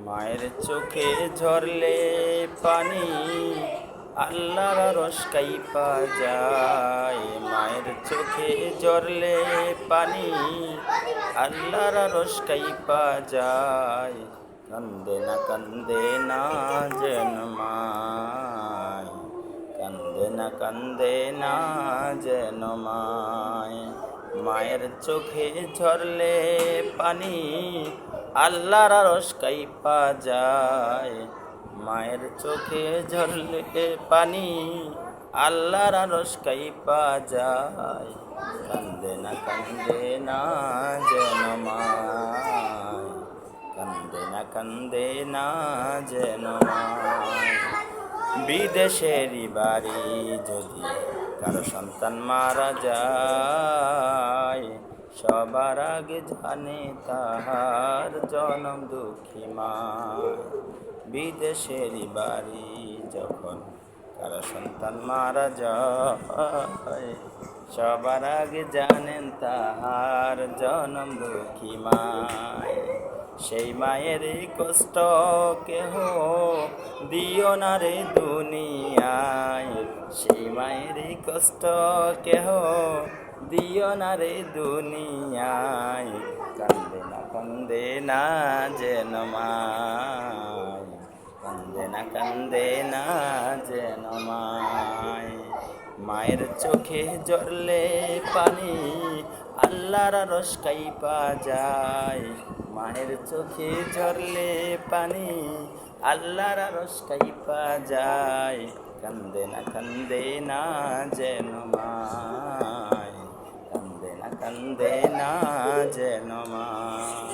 মায়ের চোখে ঝরলে পানি আল্লাহর আরশ কাইপা যায়। মায়ের চোখে ঝরলে পানি আল্লাহর আরশ কাইপা যায়। কান্দে না যেন মায়, কান্দে না যেন মায়। মায়ের চোখে ঝরলে পানি আল্লাহর আরশ কাইপা যায়। মায়ের চোখে ঝরলে পানি আল্লাহর আরশ কাইপা যায়। কান্দে না যেন মায়, কান্দে না যেন মায়। বিদেশেরই বাড়ি যদি কারো সন্তান মারা যায়, সবার আগে জানে তাহার জনম দুঃখী মায়। বিদেশেরই বাড়ি যখন কারো সন্তান মারা যায়, সবার আগে জানেন তাহার জনম দুঃখী মায়। সেই মায়ের কষ্ট কেহ দিও না রে দুনিয়ায়, সেই মায়ের কষ্ট কেহ দিও না রে দুনিয়ায়। কান্দে না যেন মায়, কান্দে না যেন মায়। মায়ের চোখে ঝরলে পানি আল্লাহর আরশ কাইপা যায়। মায়ের চোখে ঝরলে পানি আল্লাহর আরশ কাইপা যায়। কান্দে না যেন মায়, কান্দে না যেন মায়।